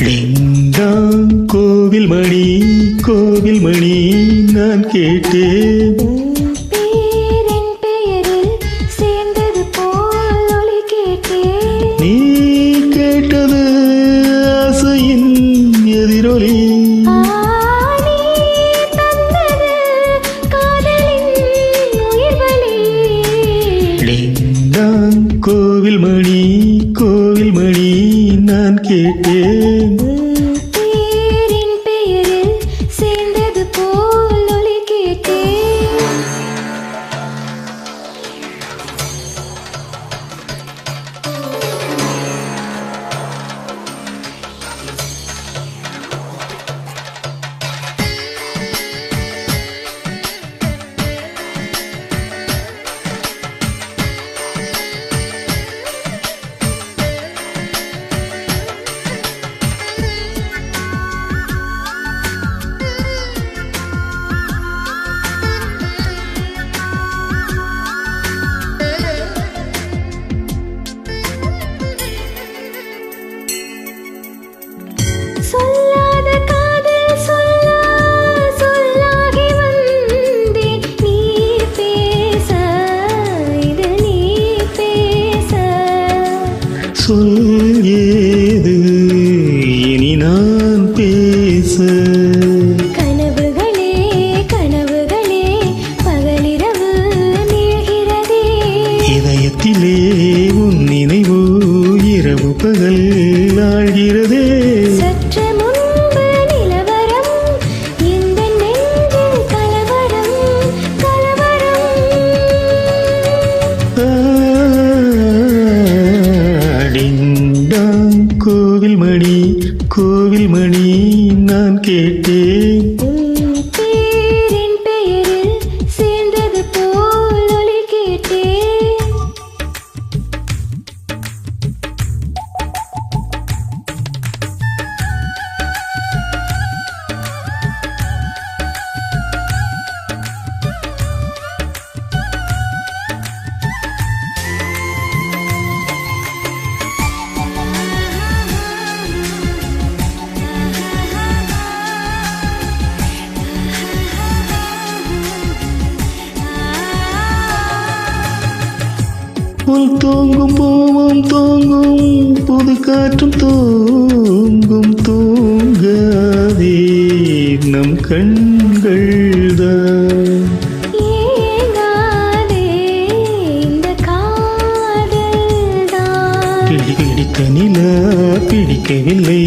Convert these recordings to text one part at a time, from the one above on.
Ding dong கோவில் மணி கோவில் மணி நான் கேட்டேன். பேரின் பெயரில் சேர்ந்தது போல் ஒலி கேட்டேன். நீ கேட்டது ஆசையின் எதிரொலி. நீ தந்தது காதலின் உயிர்வலி. டிங்டாங் கோவில் மணி கோவில் மணி நான் கேட்டேன். பேரின் பெயரில் சேர்ந்தது போல் ஒலி கேட்டேன். சொல்லாத காதல் சொல்லாகி வந்தேன். நீ பேச இது நீ பேச. சொல் ஏது இனி நான் பேச. கனவுகளே கனவுகளே பகலிரவு நீள்கிறதே. இதயத்திலே உன் நினைவு இரவு பகல் ஆழ்கிறதே. சற்று முன்பு நிலவரம் இந்த நெஞ்சில் கலவரம் கலவரம். டிங்டாங் கோவில் மணி கோவில் மணி நான் கேட்டேன். பேரின் பெயரில் சேர்ந்தது போல் ஒலி கேட்டேன். புல் தூங்கும் பூவும் தூங்கும் புது காற்றும் தூங்கும் தூங்காதே நம் கண்கள்தான். ஏங்காதே இந்த காதல்தான். பிடித்த நிலா பிடிக்கவில்லை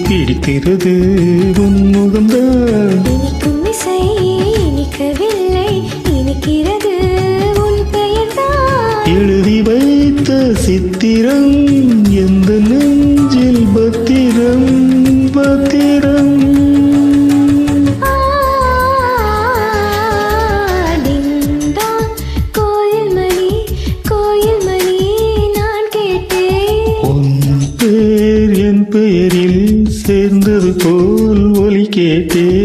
பிடிக்கிறது உன் முகம்தான். இனிக்கும் இசை இனிக்கவில்லை இனிக்கிறது உன் பெயர்தான். எழுதி வைத்த சித்திரம் எந்த நெஞ்சில் பத்திரம் பத்திரம். டிங்டாங் கோயில் மணி நான் கேட்டேன். உன் பேர் என் பெயரில் சேர்ந்தது போல் ஒலி கேட்டேன்.